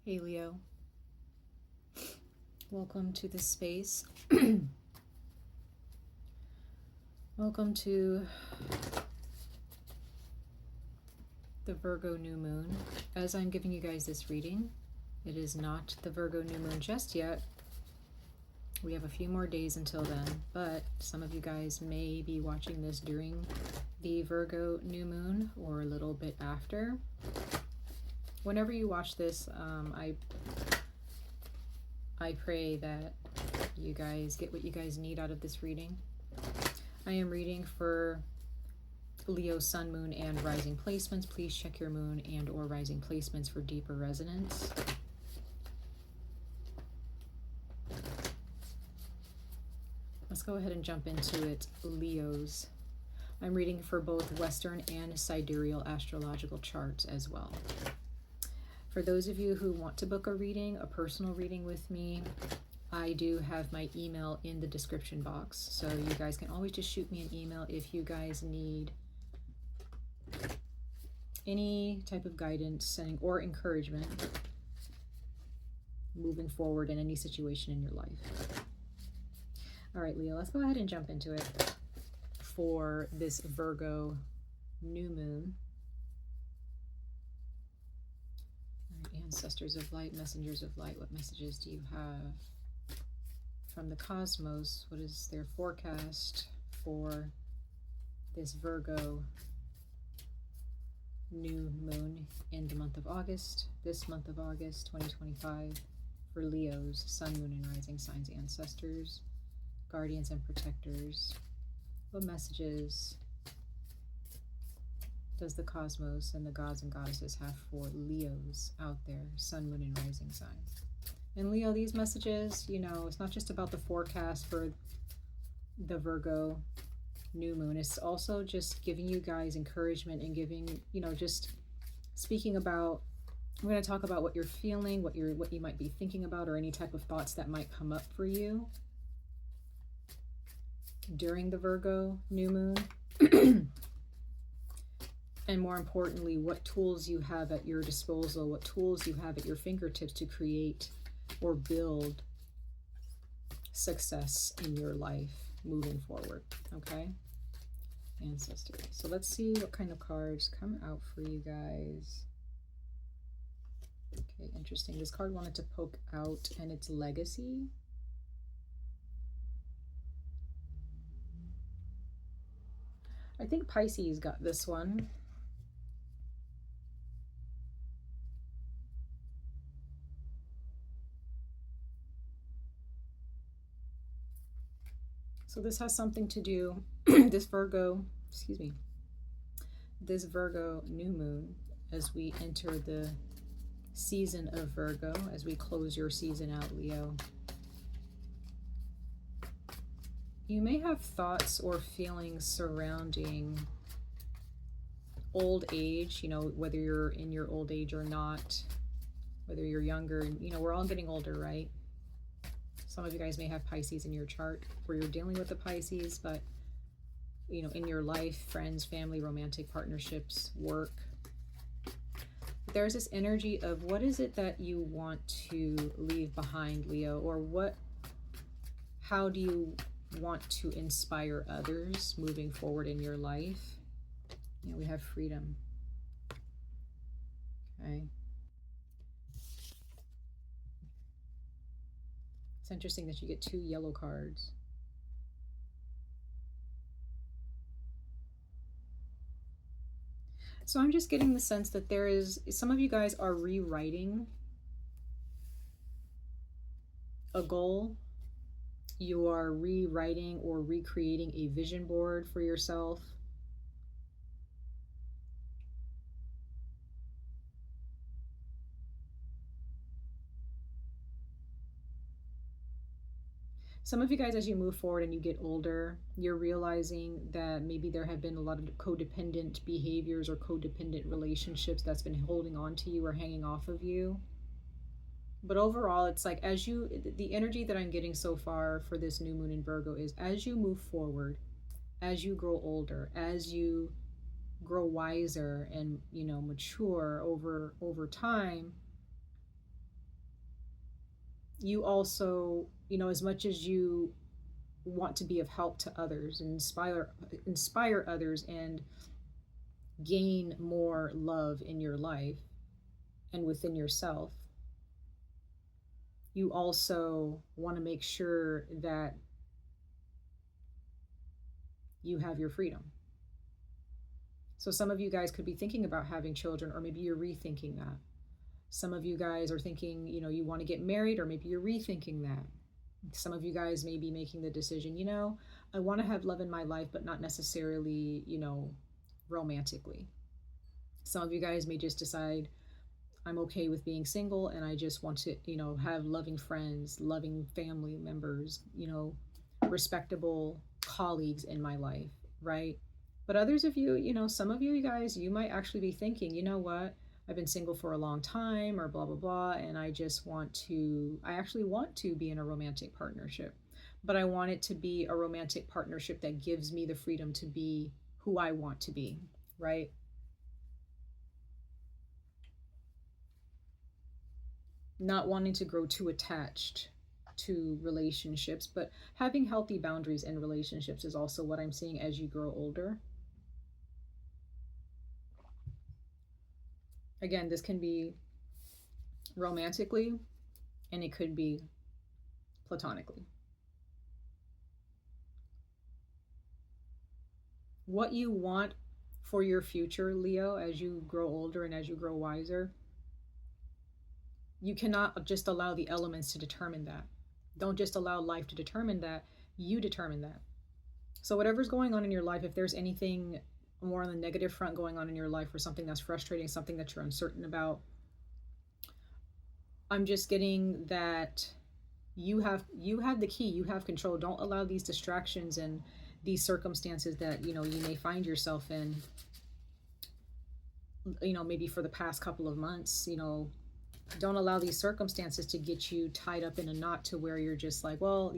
Hey Leo, welcome to this space. Welcome to the Virgo new moon. As I'm giving you guys this reading, it is not the Virgo new moon just yet. We have a few more days until then, but some of you guys may be watching this during the Virgo new moon or a little bit after. Whenever you watch this, I pray that you guys get what you guys need out of this reading. I am reading for Leo, Sun, Moon, and Rising placements. Please check your Moon and or Rising placements for deeper resonance. Let's go ahead and jump into it, Leos. I'm reading for both Western and sidereal astrological charts as well. For those of you who want to book a reading, a personal reading with me, I do have my email in the description box. So you guys can always just shoot me an email if you guys need any type of guidance or encouragement moving forward in any situation in your life. All right, Leo, let's go ahead and jump into it for this Virgo new moon. Ancestors of light, messengers of light, what messages do you have from the cosmos? What is their forecast for this Virgo new moon in the month of August, this month of August 2025, for Leos, Sun, Moon, and Rising signs, ancestors, guardians, and protectors? What messages does the cosmos and the gods and goddesses have for Leos out there, Sun, Moon, and Rising signs? And Leo, these messages, you know, it's not just about the forecast for the Virgo new moon. It's also just giving you guys encouragement and giving, you know, just speaking about, we're going to talk about what you're feeling, what you might be thinking about, or any type of thoughts that might come up for you during the Virgo new moon. And more importantly, what tools you have at your disposal, what tools you have at your fingertips to create or build success in your life moving forward, okay? Ancestors. So let's see what kind of cards come out for you guys. Okay, interesting. This card wanted to poke out, and it's legacy. I think Pisces got this one. So this has something to do, this Virgo new moon, as we enter the season of Virgo, as we close your season out, Leo. You may have thoughts or feelings surrounding old age, you know, whether you're in your old age or not, whether you're younger, you know, we're all getting older, right? Some of you guys may have Pisces in your chart where you're dealing with the Pisces, but, you know, in your life, friends, family, romantic partnerships, work, there's this energy of what is it that you want to leave behind, Leo, or how do you want to inspire others moving forward in your life? You know, we have freedom. Okay. It's interesting that you get 2 yellow cards. So I'm just getting the sense that some of you guys are rewriting a goal. You are rewriting or recreating a vision board for yourself. Some of you guys, as you move forward and you get older, you're realizing that maybe there have been a lot of codependent behaviors or codependent relationships that's been holding on to you or hanging off of you. But overall, it's like the energy that I'm getting so far for this new moon in Virgo is as you move forward, as you grow older, as you grow wiser and, you know, mature over time, you also, as much as you want to be of help to others and inspire others and gain more love in your life and within yourself, you also want to make sure that you have your freedom. So some of you guys could be thinking about having children, or maybe you're rethinking that. Some of you guys are thinking, you want to get married, or maybe you're rethinking that. Some of you guys may be making the decision, I want to have love in my life, but not necessarily, romantically. Some of you guys may just decide, I'm okay with being single, and I just want to, have loving friends, loving family members, respectable colleagues in my life, right? But others of you, some of you guys, you might actually be thinking, you know what? I've been single for a long time, or blah, blah, blah, and I actually want to be in a romantic partnership, but I want it to be a romantic partnership that gives me the freedom to be who I want to be, right? Not wanting to grow too attached to relationships, but having healthy boundaries in relationships is also what I'm seeing as you grow older. Again, this can be romantically, and it could be platonically. What you want for your future, Leo, as you grow older and as you grow wiser, you cannot just allow the elements to determine that. Don't just allow life to determine that. You determine that. So whatever's going on in your life, if there's anything more on the negative front going on in your life, or something that's frustrating, something that you're uncertain about, I'm just getting that you have the key, you have control. Don't allow these distractions and these circumstances that, you may find yourself in, maybe for the past couple of months, don't allow these circumstances to get you tied up in a knot to where you're just like, well,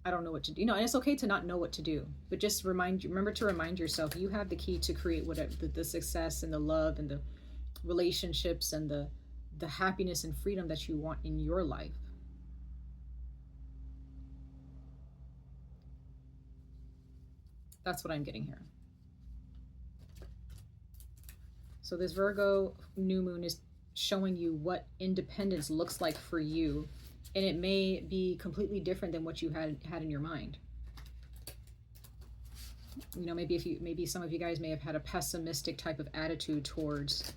I don't know what to do. And it's okay to not know what to do, but just remember to remind yourself, you have the key to create whatever the success and the love and the relationships and the happiness and freedom that you want in your life. That's what I'm getting here. So this Virgo new moon is showing you what independence looks like for you, and it may be completely different than what you had in your mind. Maybe some of you guys may have had a pessimistic type of attitude towards,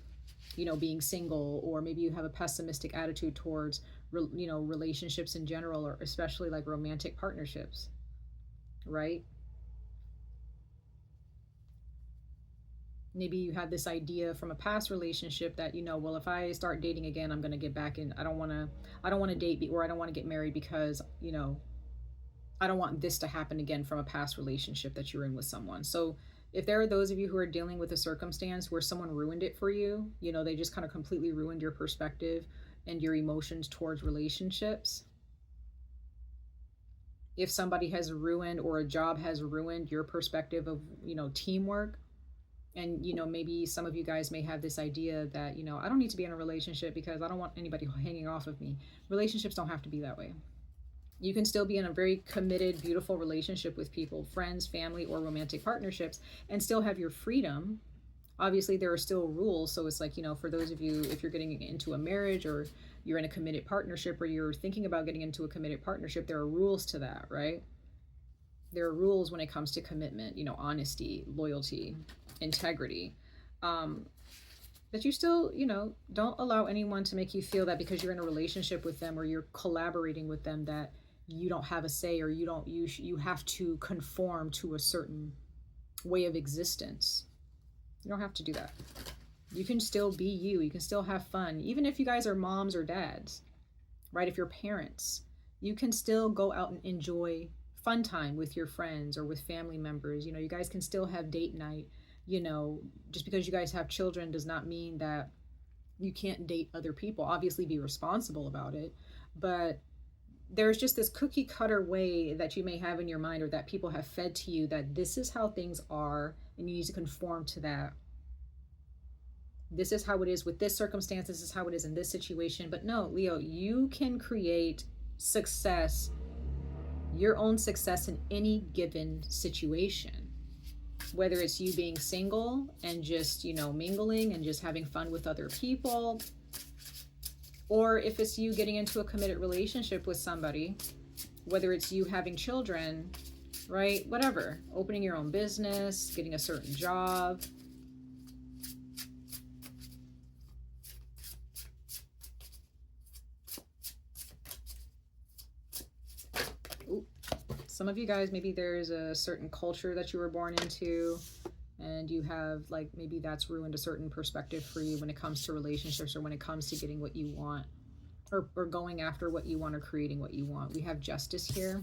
being single, or maybe you have a pessimistic attitude towards, relationships in general, or especially like romantic partnerships, right? Maybe you had this idea from a past relationship that, well, if I start dating again, I'm going to get back in. I don't want to date, or I don't want to get married because, I don't want this to happen again from a past relationship that you're in with someone. So if there are those of you who are dealing with a circumstance where someone ruined it for you, they just kind of completely ruined your perspective and your emotions towards relationships. If somebody has ruined, or a job has ruined your perspective of, teamwork, and, maybe some of you guys may have this idea that, I don't need to be in a relationship because I don't want anybody hanging off of me. Relationships don't have to be that way. You can still be in a very committed, beautiful relationship with people, friends, family, or romantic partnerships, and still have your freedom. Obviously, there are still rules. So it's like, for those of you, if you're getting into a marriage, or you're in a committed partnership, or you're thinking about getting into a committed partnership, there are rules to that, right? There are rules when it comes to commitment, honesty, loyalty, integrity. But you still, don't allow anyone to make you feel that because you're in a relationship with them, or you're collaborating with them, that you don't have a say, or you have to conform to a certain way of existence. You don't have to do that. You can still be you. You can still have fun. Even if you guys are moms or dads, right? If you're parents, you can still go out and enjoy fun time with your friends or with family members. You guys can still have date night. Just because you guys have children does not mean that you can't date other people. Obviously be responsible about it, but there's just this cookie cutter way that you may have in your mind, or that people have fed to you, that this is how things are and you need to conform to that. this is how it is with this circumstance, this is how it is in this situation. But no, Leo, you can create success, your own success in any given situation. Whether it's you being single and just, you know, mingling and just having fun with other people, or if it's you getting into a committed relationship with somebody, whether it's you having children, right? Whatever, opening your own business, getting a certain job. Ooh. Some of you guys, maybe there's a certain culture that you were born into, and you have, like, maybe that's ruined a certain perspective for you when it comes to relationships, or when it comes to getting what you want, or going after what you want, or creating what you want. We have Justice here.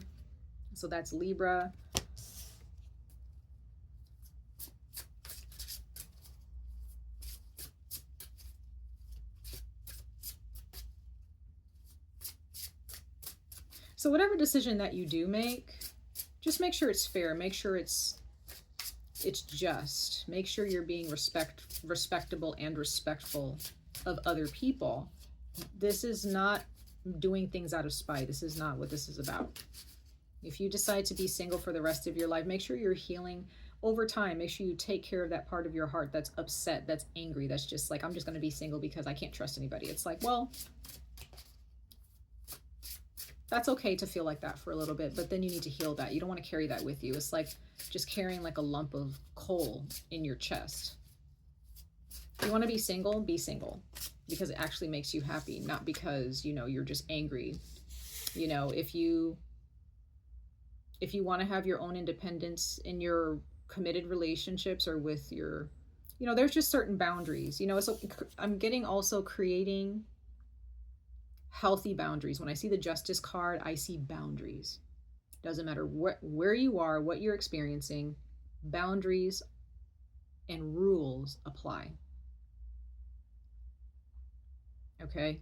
So that's Libra. So whatever decision that you do make, just make sure it's fair. Make sure it's just. Make sure you're being respectable and respectful of other people. This is not doing things out of spite. This is not what this is about. If you decide to be single for the rest of your life, make sure you're healing over time. Make sure you take care of that part of your heart that's upset, that's angry, that's just like, I'm just going to be single because I can't trust anybody. It's like, well, that's okay to feel like that for a little bit, but then you need to heal that. You don't want to carry that with you. It's like just carrying like a lump of coal in your chest. If you want to be single because it actually makes you happy, not because, you know, you're just angry. You know, if you want to have your own independence in your committed relationships, or with your, you know, there's just certain boundaries, you know. So I'm getting also creating healthy boundaries. When I see the Justice card, I see boundaries. Doesn't matter where you are, what you're experiencing, boundaries and rules apply. Okay?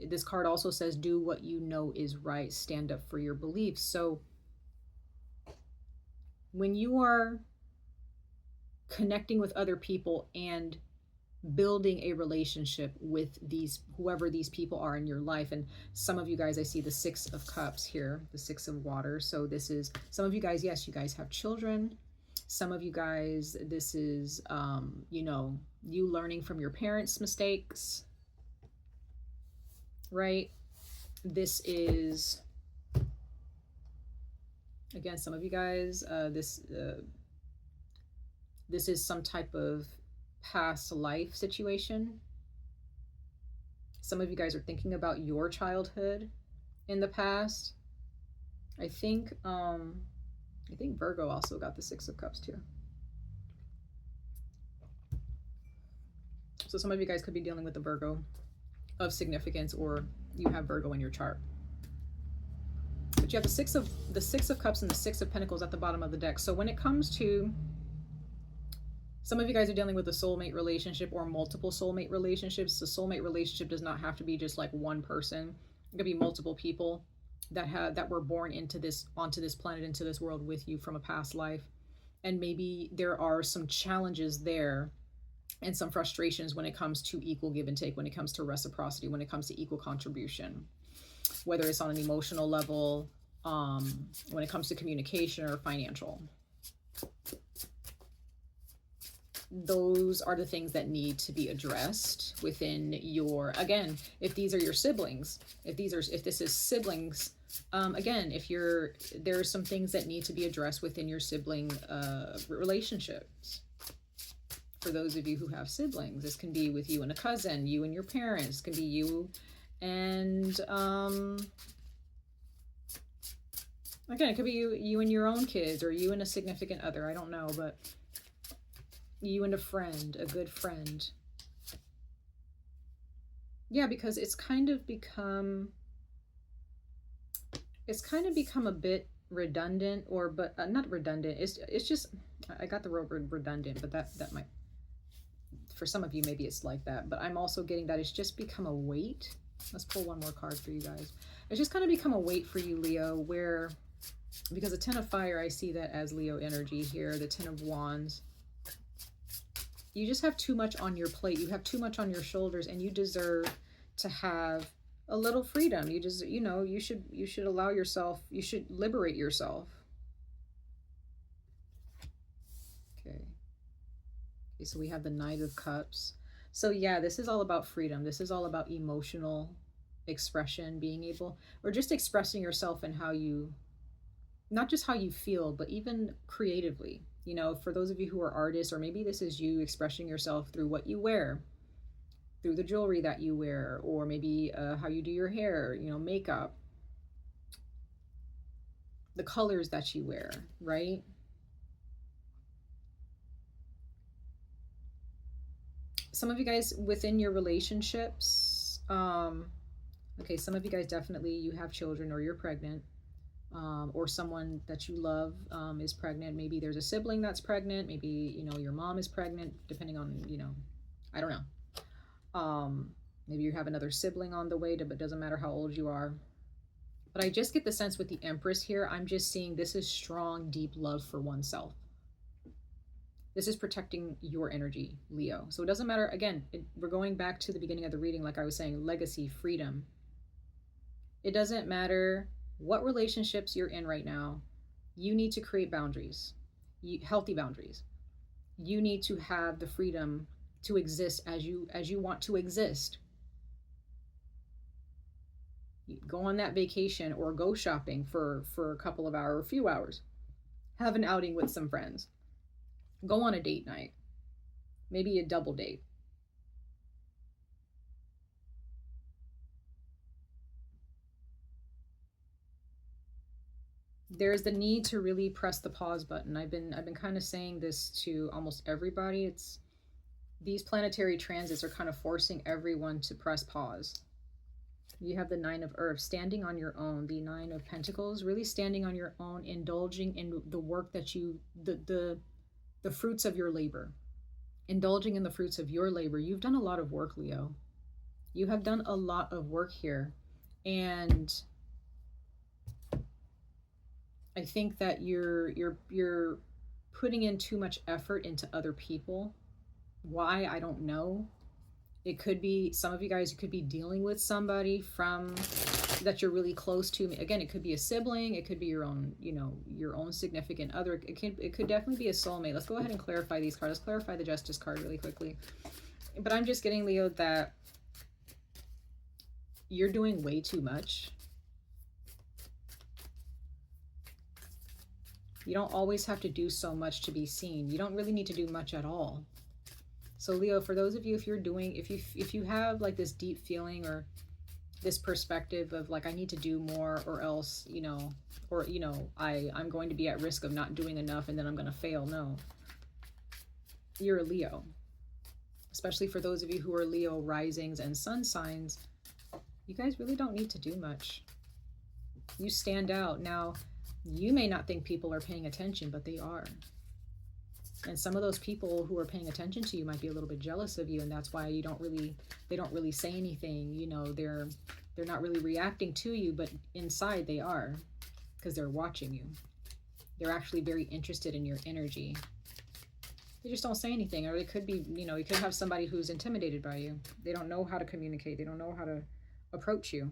This card also says, do what you know is right. Stand up for your beliefs. So when you are connecting with other people and building a relationship with whoever these people are in your life, and some of you guys, I see the Six of Cups here, the Six of Water. So this is, some of you guys, yes, you guys have children. Some of you guys, this is, you know, you learning from your parents' mistakes, right? This is, again, some of you guys, this is some type of past life situation. Some of you guys are thinking about your childhood in the past. I think Virgo also got the Six of Cups too. So some of you guys could be dealing with the Virgo of significance, or you have Virgo in your chart. But you have the Six of Cups and the Six of Pentacles at the bottom of the deck. So when it comes to, some of you guys are dealing with a soulmate relationship or multiple soulmate relationships. The soulmate relationship does not have to be just like one person. It could be multiple people that were born onto this planet, into this world with you from a past life. And maybe there are some challenges there and some frustrations when it comes to equal give and take, when it comes to reciprocity, when it comes to equal contribution, whether it's on an emotional level, when it comes to communication or financial. Those are the things that need to be addressed within your, again, if these are your siblings, if this is siblings, again, there are some things that need to be addressed within your sibling relationships. For those of you who have siblings, this can be with you and a cousin, you and your parents, can be you and, again, it could be you and your own kids, or you and a significant other, I don't know, but you and a friend, a good friend. Yeah, because it's kind of become a bit redundant, but not redundant. It's just, I got the word redundant, but that might, for some of you, maybe it's like that. But I'm also getting that it's just become a weight. Let's pull one more card for you guys. It's just kind of become a weight for you, Leo, where Because the Ten of Fire, I see that as Leo energy here. The Ten of Wands. You just have too much on your plate. You have too much on your shoulders, and you deserve to have a little freedom. You just, you know, you should allow yourself, you should liberate yourself. Okay. Okay, so we have the Knight of Cups. So yeah, this is all about freedom. This is all about emotional expression, being able, or just expressing yourself and how you, not just how you feel, but even creatively. You know, for those of you who are artists, or maybe this is you expressing yourself through what you wear, through the jewelry that you wear, or maybe how you do your hair, you know, makeup, the colors that you wear, right? Some of you guys within your relationships, okay, some of you guys definitely, you have children or you're pregnant. Or someone that you love is pregnant. Maybe there's a sibling that's pregnant. Maybe, you know, your mom is pregnant, depending on, you know, I don't know. Maybe you have another sibling on the way, but it doesn't matter how old you are. But I just get the sense with the Empress here, I'm just seeing this is strong, deep love for oneself. This is protecting your energy, Leo. So it doesn't matter, again, we're going back to the beginning of the reading, like I was saying, legacy, freedom. It doesn't matter what relationships you're in right now. You need to create boundaries, healthy boundaries. You need to have the freedom to exist as you want to exist. You go on that vacation or go shopping for a couple of hours, a few hours. Have an outing with some friends. Go on a date night. Maybe a double date. There's the need to really press the pause button. I've been kind of saying this to almost everybody. It's these planetary transits are kind of forcing everyone to press pause. You have the Nine of Earth, standing on your own. The Nine of Pentacles, really standing on your own, indulging in the work that you, the fruits of your labor. Indulging in the fruits of your labor. You've done a lot of work, Leo. You have done a lot of work here. And I think that you're putting in too much effort into other people. Why? I don't know. It could be some of you guys, you could be dealing with somebody from that you're really close to. Again, it could be a sibling, it could be your own, you know, your own significant other. It could definitely be a soulmate. Let's go ahead and clarify these cards. Let's clarify the Justice card really quickly. But I'm just getting, Leo, that you're doing way too much. You don't always have to do so much to be seen. You don't really need to do much at all. So Leo, for those of you, if you have like this deep feeling or this perspective of like, I need to do more or else, you know, or, you know, I'm going to be at risk of not doing enough and then I'm going to fail. No, you're a Leo. Especially for those of you who are Leo risings and sun signs, you guys really don't need to do much. You stand out. Now, you may not think people are paying attention, but they are. And some of those people who are paying attention to you might be a little bit jealous of you, and that's why they don't really say anything. You know, they're not really reacting to you, but inside they are, because they're watching you. They're actually very interested in your energy. They just don't say anything. Or it could be, you know, you could have somebody who's intimidated by you. They don't know how to communicate. They don't know how to approach you.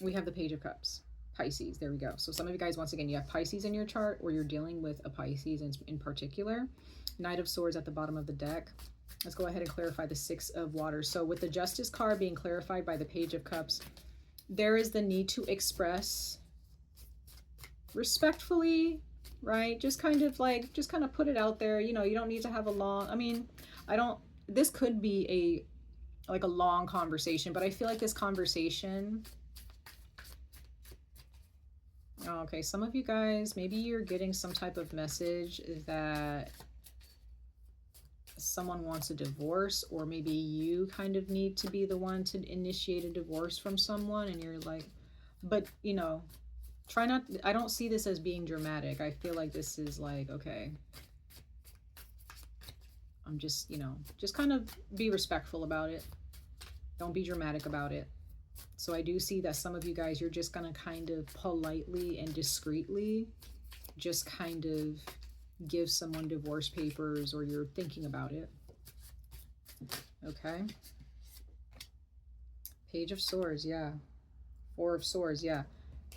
We have the Page of Cups, Pisces. There we go. So some of you guys, once again, you have Pisces in your chart, or you're dealing with a Pisces in particular. Knight of Swords at the bottom of the deck. Let's go ahead and clarify the Six of Water. So with the Justice card being clarified by the Page of Cups, there is the need to express respectfully, right? Just kind of put it out there. You know, you don't need to have a long, this could be a long conversation, but I feel like this conversation, okay, some of you guys, maybe you're getting some type of message that someone wants a divorce, or maybe you kind of need to be the one to initiate a divorce from someone, and you're like, but you know, try not, I don't see this as being dramatic. I feel like this is like, okay, I'm just, you know, just kind of be respectful about it. Don't be dramatic about it. So I do see that some of you guys, you're just going to kind of politely and discreetly just kind of give someone divorce papers, or you're thinking about it. Okay. Page of Swords, yeah. Four of Swords, yeah.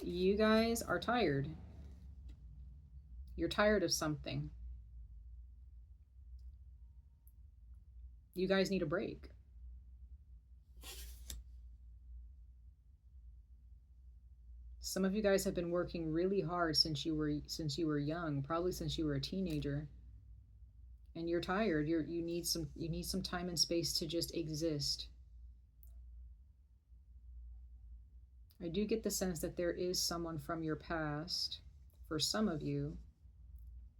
You guys are tired. You're tired of something. You guys need a break. Some of you guys have been working really hard since you were young, probably since you were a teenager. And you're tired. You need some time and space to just exist. I do get the sense that there is someone from your past, for some of you,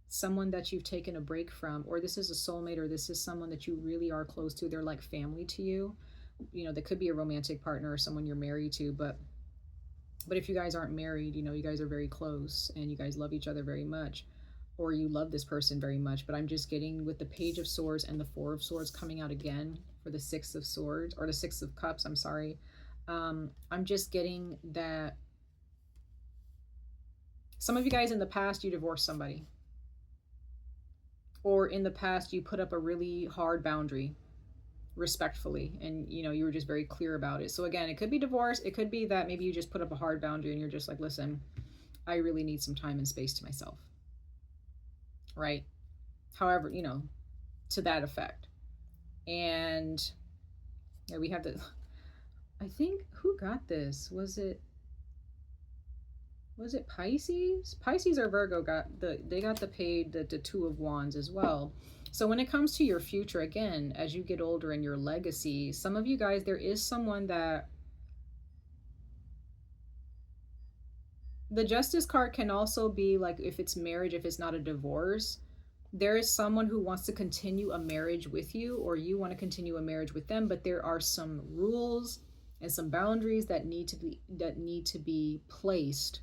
someone that you've taken a break from, or this is a soulmate, or this is someone that you really are close to. They're like family to you. You know, that could be a romantic partner or someone you're married to, but if you guys aren't married, you know, you guys are very close and you guys love each other very much, or you love this person very much. But I'm just getting, with the Page of Swords and the Four of Swords coming out again for the Six of Swords, or the Six of Cups, I'm sorry. I'm just getting that some of you guys in the past, you divorced somebody. Or in the past, you put up a really hard boundary respectfully, and you know, you were just very clear about it. So again, it could be divorce. It could be that maybe you just put up a hard boundary and you're just like, listen, I really need some time and space to myself. Right? However, you know, to that effect. And yeah, we have the, I think, who got this? Was it Pisces? Pisces or Virgo they got the Two of Wands as well. So when it comes to your future, again, as you get older and your legacy, some of you guys, there is someone that, the Justice card can also be like, if it's marriage, if it's not a divorce, there is someone who wants to continue a marriage with you, or you want to continue a marriage with them, but there are some rules and some boundaries that need to be placed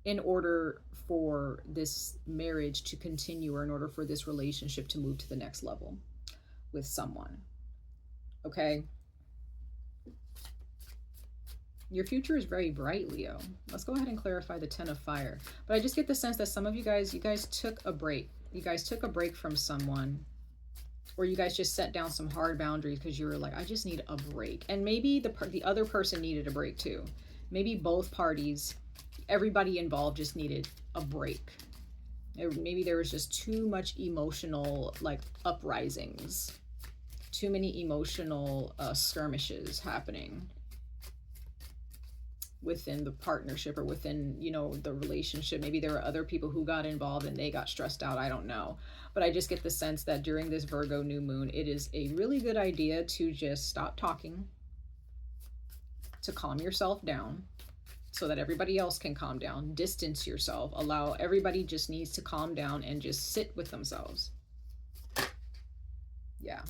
in order for this marriage to continue, or in order for this relationship to move to the next level with someone. Okay? Your future is very bright, Leo. Let's go ahead and clarify the Ten of Fire. But I just get the sense that some of you guys took a break. You guys took a break from someone, or you guys just set down some hard boundaries because you were like, I just need a break. And maybe the other person needed a break too. Maybe both parties, everybody involved just needed a break. Maybe there was just too much emotional, like, uprisings, too many emotional skirmishes happening within the partnership, or within, you know, the relationship. Maybe there were other people who got involved and they got stressed out. I don't know. But I just get the sense that during this Virgo new moon, it is a really good idea to just stop talking, to calm yourself down, so that everybody else can calm down. Distance yourself. Allow, everybody just needs to calm down and just sit with themselves. Yeah.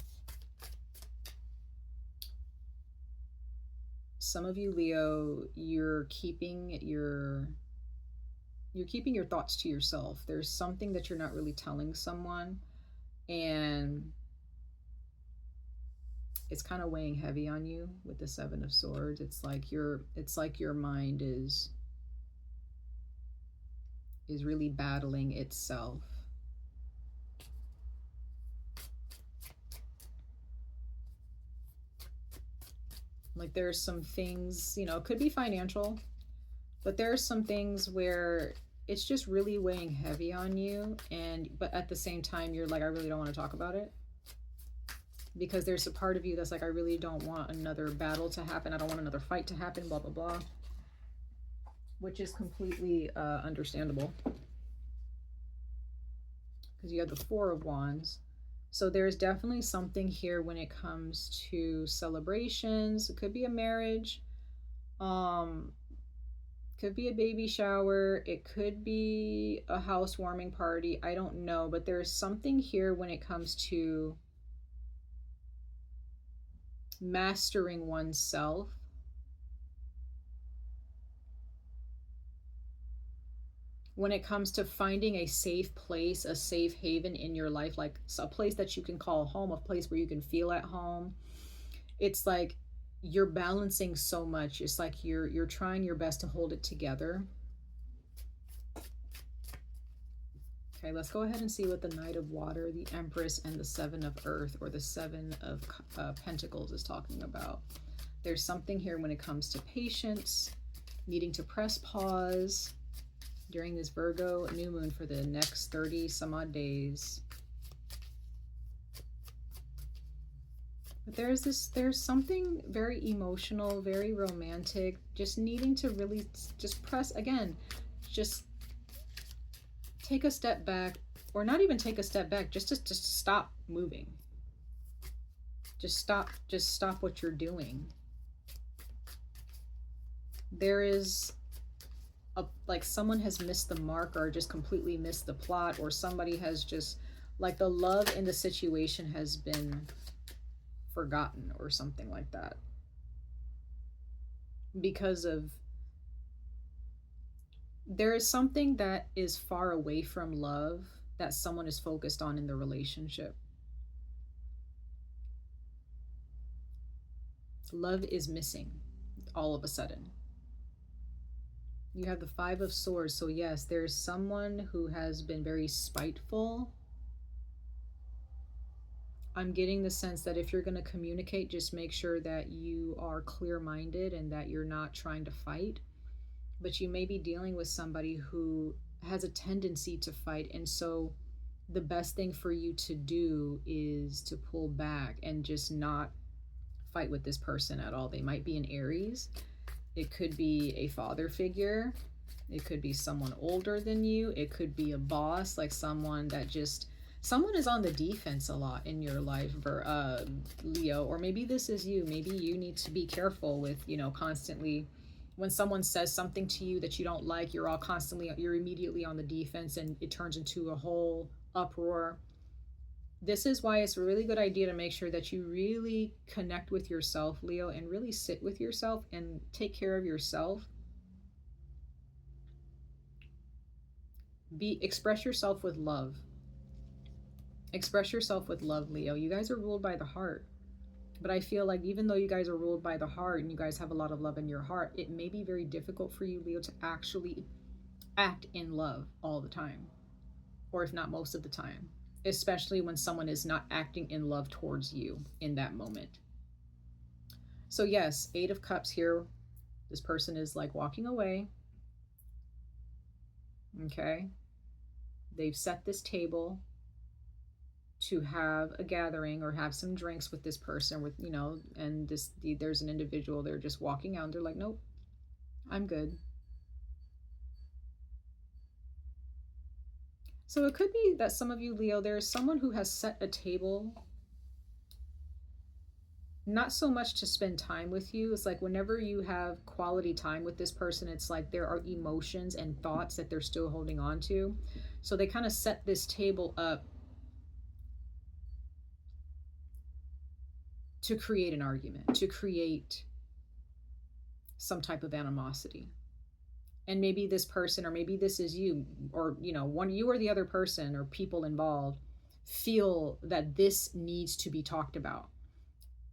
Some of you, Leo, you're keeping your thoughts to yourself. There's something that you're not really telling someone, and it's kind of weighing heavy on you with the Seven of Swords. It's like your mind is really battling itself. Like, there's some things, you know, it could be financial, but there's some things where it's just really weighing heavy on you, but at the same time, you're like, I really don't want to talk about it. Because there's a part of you that's like, I really don't want another battle to happen. I don't want another fight to happen, blah, blah, blah. Which is completely understandable. Because you have the Four of Wands. So there's definitely something here when it comes to celebrations. It could be a marriage. Could be a baby shower. It could be a housewarming party. I don't know. But there's something here when it comes to mastering oneself. When it comes to finding a safe place, a safe haven in your life, like a place that you can call home, a place where you can feel at home. It's like you're balancing so much. It's like you're trying your best to hold it together. Okay, let's go ahead and see what the Knight of Water, the Empress, and the Seven of Earth, or the Seven of Pentacles is talking about. There's something here when it comes to patience, needing to press pause during this Virgo new moon for the next 30 some odd days. But there's something very emotional, very romantic, just needing to really just press, again, just take a step back, or not even take a step back, just stop moving. Just stop what you're doing. There is like someone has missed the mark, or just completely missed the plot, or somebody has just, like, the love in the situation has been forgotten or something like that, because of, there is something that is far away from love that someone is focused on in the relationship. Love is missing all of a sudden. You have the Five of Swords. So yes, there's someone who has been very spiteful. I'm getting the sense that if you're going to communicate, just make sure that you are clear-minded and that you're not trying to fight. But you may be dealing with somebody who has a tendency to fight. And so the best thing for you to do is to pull back and just not fight with this person at all. They might be an Aries. It could be a father figure. It could be someone older than you. It could be a boss, like someone that just, someone is on the defense a lot in your life, Leo, or maybe this is you. Maybe you need to be careful with, you know, constantly when someone says something to you that you don't like, you're immediately on the defense and it turns into a whole uproar. This is why it's a really good idea to make sure that you really connect with yourself, Leo, and really sit with yourself and take care of yourself. Express yourself with love. Express yourself with love, Leo. You guys are ruled by the heart. But I feel like even though you guys are ruled by the heart and you guys have a lot of love in your heart, it may be very difficult for you, Leo, to actually act in love all the time. Or if not most of the time. Especially when someone is not acting in love towards you in that moment. So yes, Eight of Cups here. This person is like walking away. Okay. They've set this table to have a gathering or have some drinks with this person, with, you know, and there's an individual, they're just walking out and they're like, nope, I'm good. So it could be that some of you, Leo, there's someone who has set a table, not so much to spend time with you. It's like whenever you have quality time with this person, it's like there are emotions and thoughts that they're still holding on to. So they kind of set this table up to create an argument, to create some type of animosity. And maybe this person, or maybe this is you, or, you know, you or the other person or people involved feel that this needs to be talked about,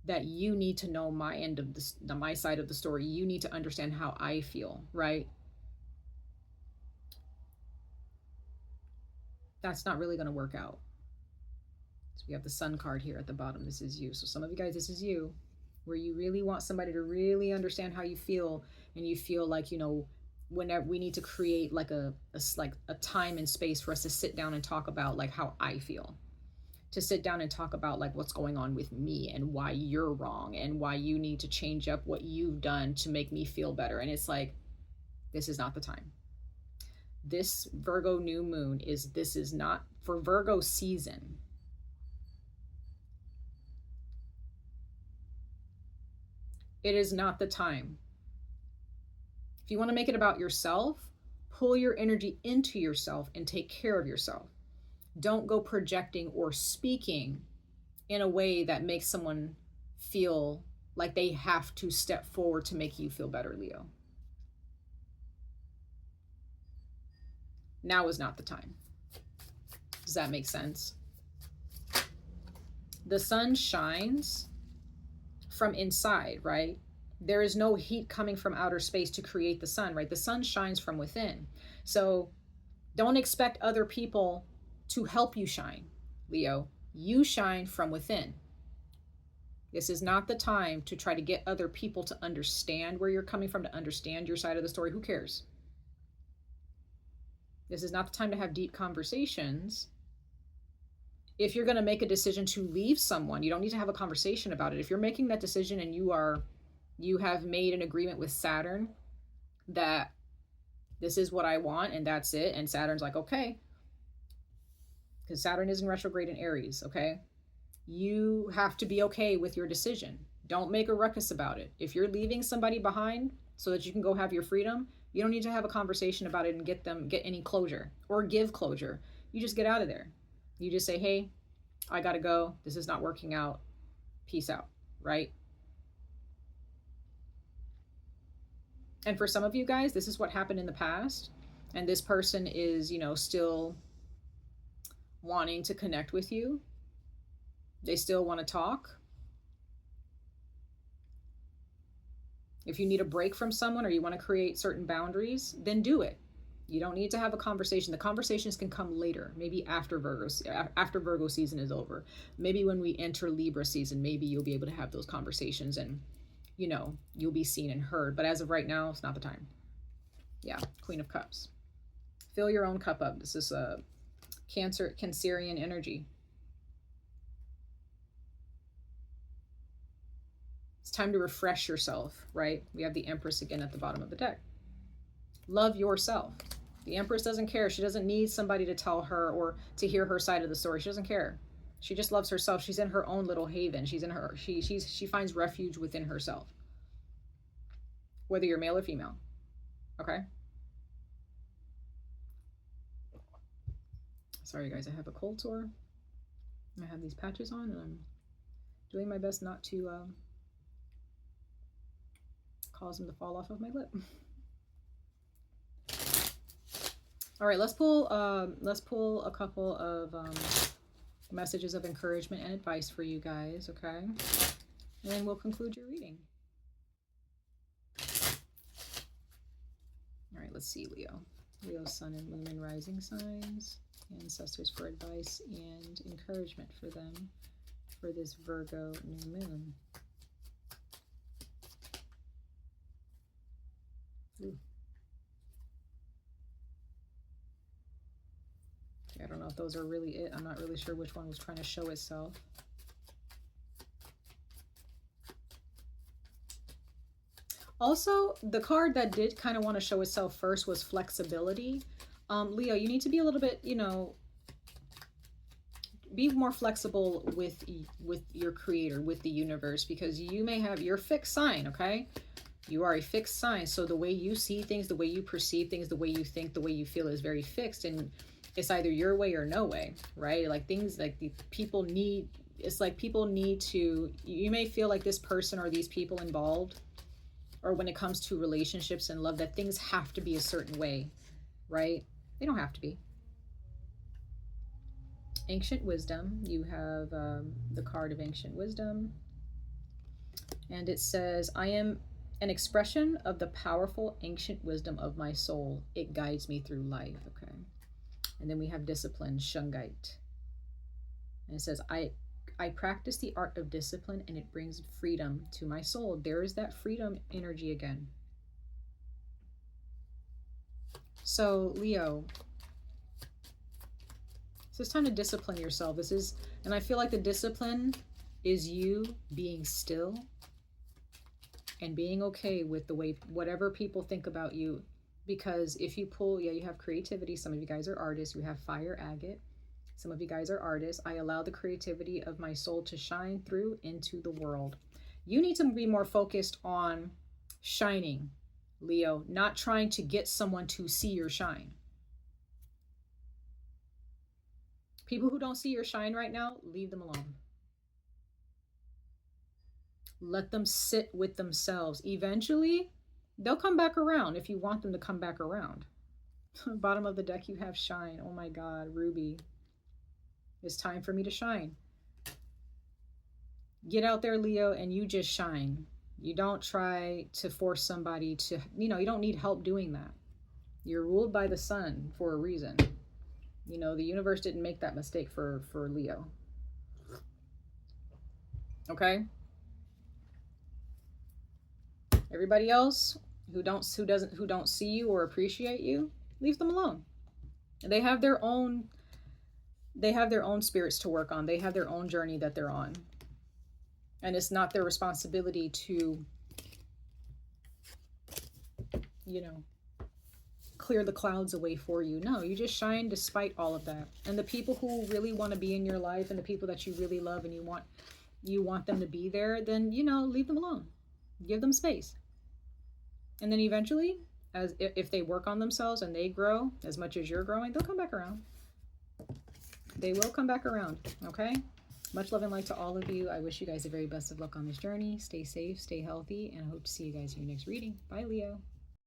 that you need to know my end of my side of the story. You need to understand how I feel, right? That's not really going to work out. So we have the Sun card here at the bottom. This is you. So some of you guys, this is you, where you really want somebody to really understand how you feel, and you feel like, you know, whenever we need to create like a time and space for us to sit down and talk about like how I feel, to sit down and talk about like what's going on with me and why you're wrong and why you need to change up what you've done to make me feel better. And it's like, this is not the time. This Virgo new moon this is not for Virgo season. It is not the time. If you want to make it about yourself, pull your energy into yourself and take care of yourself. Don't go projecting or speaking in a way that makes someone feel like they have to step forward to make you feel better, Leo. Now is not the time. Does that make sense? The sun shines from inside, right? There is no heat coming from outer space to create the sun, right? The sun shines from within. So don't expect other people to help you shine, Leo. You shine from within. This is not the time to try to get other people to understand where you're coming from, to understand your side of the story. Who cares? This is not the time to have deep conversations. If you're going to make a decision to leave someone, you don't need to have a conversation about it. If you're making that decision and you have made an agreement with Saturn that this is what I want and that's it, and Saturn's like, okay, because Saturn is in retrograde in Aries, okay? You have to be okay with your decision. Don't make a ruckus about it. If you're leaving somebody behind so that you can go have your freedom, you don't need to have a conversation about it and get any closure or give closure. You just get out of there. You just say, hey, I gotta go. This is not working out. Peace out, right? And for some of you guys, this is what happened in the past. And this person is, still wanting to connect with you. They still want to talk. If you need a break from someone or you want to create certain boundaries, then do it. You don't need to have a conversation. The conversations can come later, maybe after Virgo season is over. Maybe when we enter Libra season, maybe you'll be able to have those conversations and, you'll be seen and heard. But as of right now, it's not the time. Yeah, Queen of Cups. Fill your own cup up. This is a Cancerian energy. It's time to refresh yourself, right? We have the Empress again at the bottom of the deck. Love yourself. The Empress doesn't care. She doesn't need somebody to tell her or to hear her side of the story. She doesn't care. She just loves herself. She's in her own little haven. She's in her, she finds refuge within herself. Whether you're male or female. Okay? Sorry guys, I have a cold sore. I have these patches on and I'm doing my best not to cause them to fall off of my lip. All right, let's pull a couple of messages of encouragement and advice for you guys, okay? And then we'll conclude your reading. All right, let's see, Leo. Leo's sun and moon and rising signs, ancestors for advice and encouragement for them for this Virgo new moon. Ooh. I don't know if those are really it. I'm not really sure which one was trying to show itself. Also, the card that did kind of want to show itself first was flexibility. Leo, you need to be a little bit, be more flexible with your creator, with the universe, because you may have your fixed sign, okay? You are a fixed sign. So the way you see things, the way you perceive things, the way you think, the way you feel is very fixed. And it's either your way or no way, right? Like things like people need to, you may feel like this person or these people involved, or when it comes to relationships and love, that things have to be a certain way, right? They don't have to be. Ancient wisdom. You have the card of ancient wisdom. And it says, I am an expression of the powerful ancient wisdom of my soul. It guides me through life, okay? And then we have discipline, 𝐿𝑲𝑚. And it says, I practice the art of discipline and it brings freedom to my soul. There is that freedom energy again. So Leo, so it's time to discipline yourself. And I feel like the discipline is you being still and being okay with the way, whatever people think about you. Because if you pull, you have creativity. Some of you guys are artists. You have fire agate. Some of you guys are artists. I allow the creativity of my soul to shine through into the world. You need to be more focused on shining, Leo, not trying to get someone to see your shine. People who don't see your shine right now, leave them alone. Let them sit with themselves. Eventually, they'll come back around if you want them to come back around. Bottom of the deck, you have shine. Oh my God, Ruby. It's time for me to shine. Get out there, Leo, and you just shine. You don't try to force somebody to, you don't need help doing that. You're ruled by the sun for a reason. The universe didn't make that mistake for Leo. Okay? Everybody else who don't see you or appreciate you, leave them alone. They have their own spirits to work on. They have their own journey that they're on. And it's not their responsibility to, clear the clouds away for you. No, you just shine despite all of that. And the people who really want to be in your life and the people that you really love and you want them to be there, then, leave them alone. Give them space. And then eventually, if they work on themselves and they grow as much as you're growing, they'll come back around. They will come back around, okay? Much love and light to all of you. I wish you guys the very best of luck on this journey. Stay safe, stay healthy, and I hope to see you guys in your next reading. Bye, Leo.